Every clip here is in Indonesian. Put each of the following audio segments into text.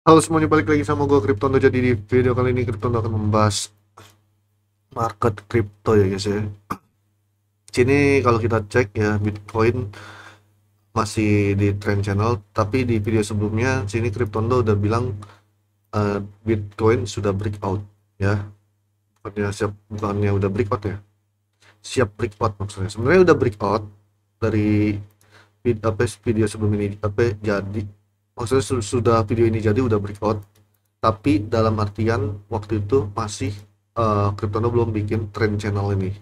Halo semuanya, balik lagi sama gue Kryptondo. Jadi di video kali ini Kryptondo akan membahas market kripto ya guys ya. Sini kalau kita cek ya, Bitcoin masih di trend channel, tapi di video sebelumnya sini Kryptondo udah bilang Bitcoin sudah breakout ya. Bukannya udah breakout ya, siap breakout maksudnya. Sebenarnya udah breakout dari video sebelum ini jadi maksudnya sudah video ini jadi udah breakout, tapi dalam artian waktu itu masih Cryptondo belum bikin trend channel ini.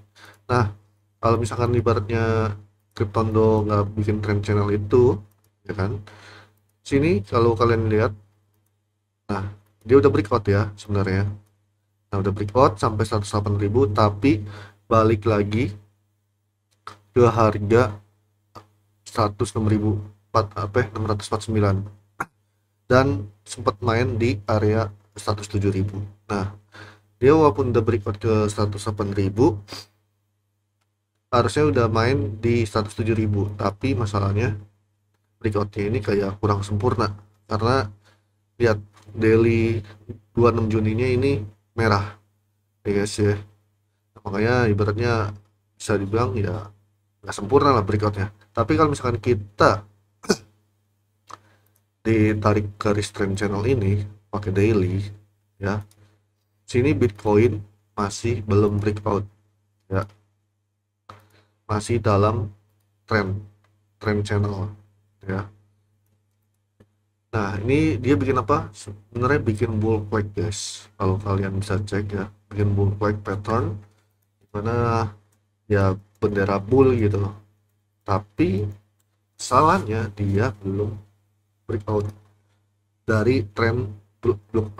Nah, kalau misalkan ibaratnya Cryptondo nggak bikin trend channel itu, ya kan? Sini kalau kalian lihat, nah dia udah breakout ya sebenarnya. Nah udah breakout sampai 108.000, tapi balik lagi ke harga 106.000, 649, dan sempat main di area 107.000. Nah, dia walaupun udah breakout ke 108.000, harusnya udah main di 107.000, tapi masalahnya breakoutnya ini kayak kurang sempurna karena lihat daily 26 Juninya ini merah ya guys ya. Nah, makanya ibaratnya bisa dibilang ya nggak sempurna lah breakoutnya. Tapi kalau misalkan kita ditarik garis trend channel ini pakai daily ya, sini Bitcoin masih belum breakout ya, masih dalam trend trend channel ya. Nah, ini dia bikin apa? Sebenarnya bikin bull flag, guys. Kalau kalian bisa cek ya, bikin bull flag pattern, dimana ya bendera bull gitu loh. Tapi salahnya dia belum breakout dari trend block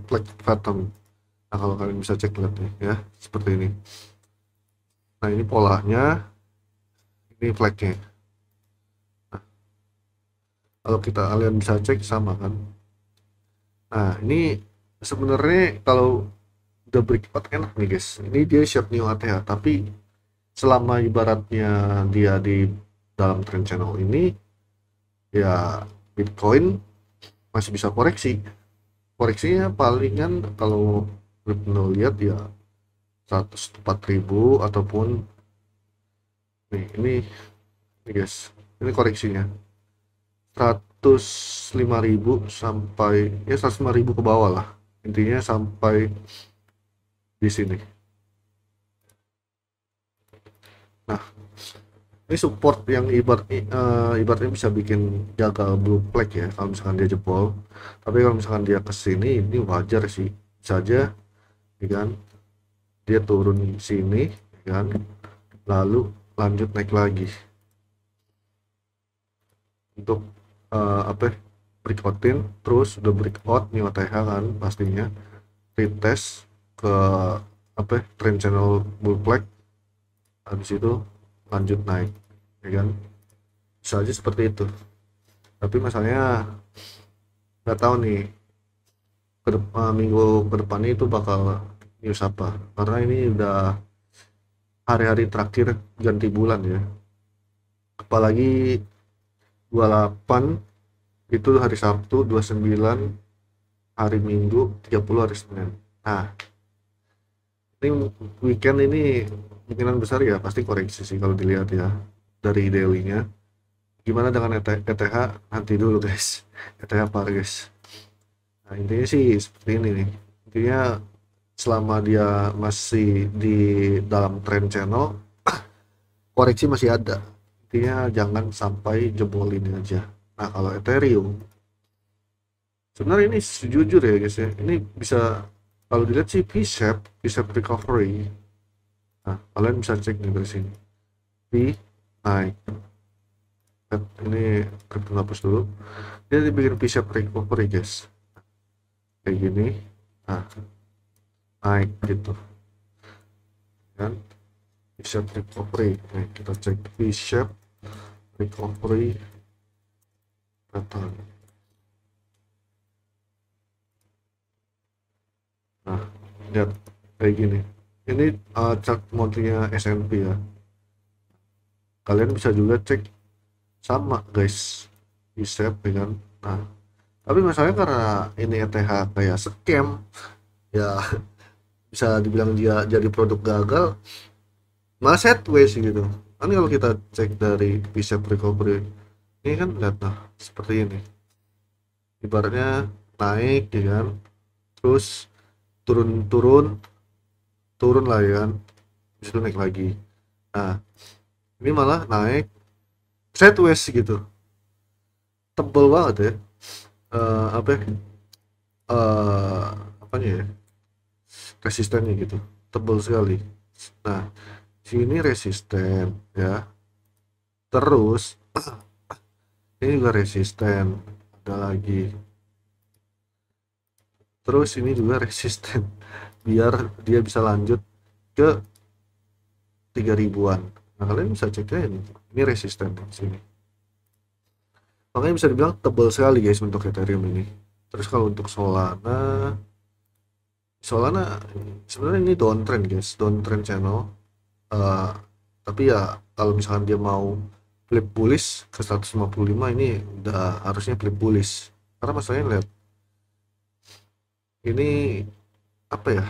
flag pattern. Nah, kalau kalian bisa cek lihat nih ya, seperti ini. Nah, ini polanya, ini flagnya. Nah, kalau kita kalian bisa cek sama kan. Nah, ini sebenarnya kalau udah breakout enak nih guys, ini dia short new ATH, tapi selama ibaratnya dia di dalam trend channel ini ya Bitcoin masih bisa koreksi. Koreksinya palingan kalau Ripno lihat ya 104.000 ataupun nih guys, ini koreksinya 105.000 sampai ya 105.000 ke bawah lah, intinya sampai di sini. Nah, ini support yang ibaratnya bisa bikin jaga blue flag ya kalau misalkan dia jebol. Tapi kalau misalkan dia kesini ini wajar sih, bisa aja ya kan, dia turun sini ya kan, lalu lanjut naik lagi untuk apa ya, breakoutin, terus udah breakout new ATH kan pastinya, retest ke apa ya, trend channel bull flag, habis itu lanjut naik ya kan, bisa aja seperti itu. Tapi masalahnya nggak tahu nih minggu ke depannya itu bakal news apa, karena ini udah hari-hari terakhir ganti bulan ya, apalagi 28 itu hari Sabtu, 29 hari Minggu, 30 hari Senin. Nah, ini weekend ini kemungkinan besar ya pasti koreksi sih kalau dilihat ya dari daily-nya. Gimana dengan ETH? Nanti dulu guys. ETH apa guys? Nah, intinya sih seperti ini nih. Intinya selama dia masih di dalam trend channel, koreksi masih ada. Intinya jangan sampai jebol ini aja. Nah, kalau Ethereum, sebenarnya ini sejujur ya guys ya, ini bisa kalau dilihat sih V-shape recovery. Nah, kalian bisa cek nih dari sini. V naik. Ini kita hapus dulu. Dia dibikin V-shape recovery guys. Kayak gini. Nah, naik gitu kan, V-shape recovery. Nih, kita cek V-shape recovery pattern. Nah, lihat kayak gini. Ini chart monthly-nya S&P ya. Kalian bisa juga cek sama guys, V-shape ya kan. Nah, Tapi masalahnya karena ini ETH kayak scam ya, bisa dibilang dia jadi produk gagal, malah sideways gitu kan. Kalau kita cek dari Bicep recovery ini kan, lihat nah seperti ini, ibaratnya naik ya kan, terus turun-turun, turun lah ya kan, habis itu naik lagi. Nah, ini malah naik sideways gitu, tebel banget ya. Apa ya, eh apanya ya, resistennya gitu, tebel sekali. Nah, sini resisten ya, terus ini juga resisten, ada lagi, terus ini juga resisten biar dia bisa lanjut ke 3000-an. Nah, kalian bisa cek aja ini resisten di sini. Makanya bisa dibilang tebal sekali guys untuk Ethereum ini. Terus kalau untuk Solana, Solana sebenarnya ini downtrend guys, downtrend channel. Eh, tapi ya kalau misalkan dia mau flip bullish ke 155, ini udah harusnya flip bullish. Karena masalahnya lihat ini apa ya,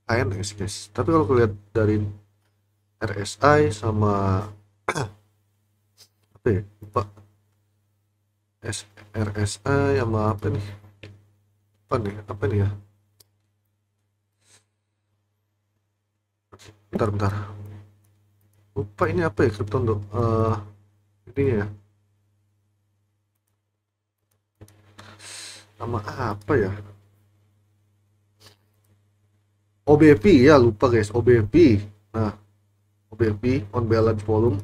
HNS guys. Tapi kalau lihat dari RSI sama apa ya, lupa, RSI sama apa nih, apa nih ya, bentar lupa ini apa ya, kripto untuk ini ya, nama apa ya, OBV ya, lupa guys, OBV. Nah, OBV on balance volume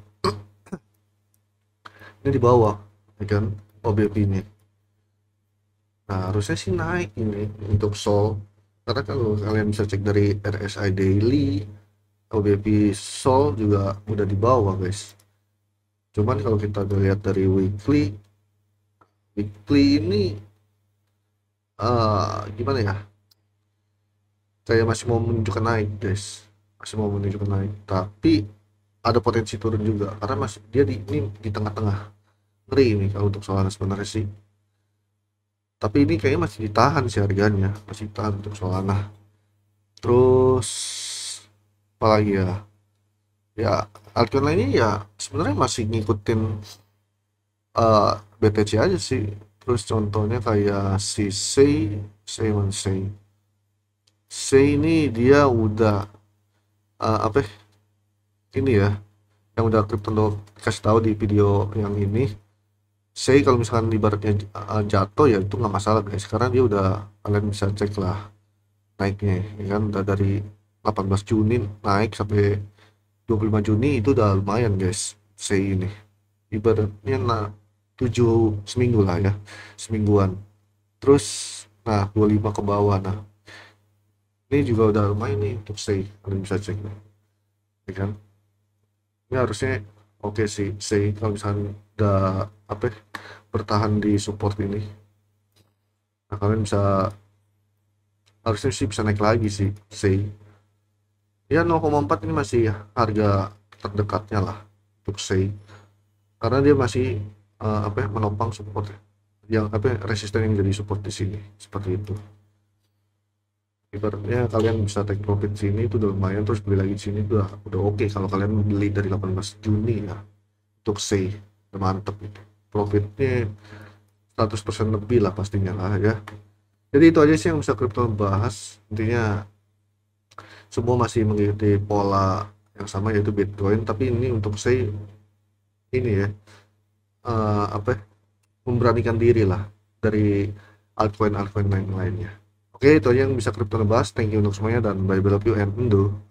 ini di bawah ya kan, OBV ini. Nah, harusnya sih naik ini untuk Sol, karena kalau kalian bisa cek dari RSI daily, OBV Sol juga udah di bawah guys. Cuman kalau kita lihat dari weekly ini gimana ya, kayak masih mau menunjukkan naik guys, masih mau menunjukkan naik, tapi ada potensi turun juga karena masih dia ini di tengah-tengah. Ngeri ini kalau untuk Solana sebenarnya sih, tapi ini kayaknya masih ditahan sih harganya, masih ditahan untuk Solana. Terus apalagi ya, ya altcoin lainnya ya sebenarnya masih ngikutin BTC aja sih. Terus contohnya kayak si Sei ini dia udah apa ya, ini ya, yang udah Crypto kasih tahu di video yang ini. Sei kalau misalkan ibaratnya jatuh ya itu nggak masalah guys, karena dia udah, kalian bisa cek lah naiknya ya kan, udah dari 18 Juni naik sampai 25 Juni, itu udah lumayan guys. Sei ini ibaratnya nah 7 seminggu lah ya, semingguan. Terus nah 25 ke bawah, nah ini juga udah lumayan nih untuk Sei, kalian bisa cek nih ya kan. Ini harusnya oke sih Sei kalau misalnya udah apa ya, bertahan di support ini. Nah, kalian bisa, harusnya sih bisa naik lagi sih Sei. Ya 0,4 ini masih harga terdekatnya lah untuk Sei, karena dia masih apa ya, menopang support ya, yang apa ya, resisten yang jadi support di sini seperti itu. Ibaratnya kalian bisa take profit sini itu udah lumayan, terus beli lagi di sini udah oke. Kalau kalian beli dari 18 Juni ya untuk Sei, udah mantep itu profitnya 100% lebih lah pastinya lah ya. Jadi itu aja sih yang bisa crypto bahas. Intinya semua masih mengikuti pola yang sama yaitu Bitcoin, tapi ini untuk Sei ini ya, apa ya, memberanikan diri lah dari altcoin lain lainnya. Oke, itu aja yang bisa crypto bahas. Thank you untuk semuanya dan bye bye, love you and undo.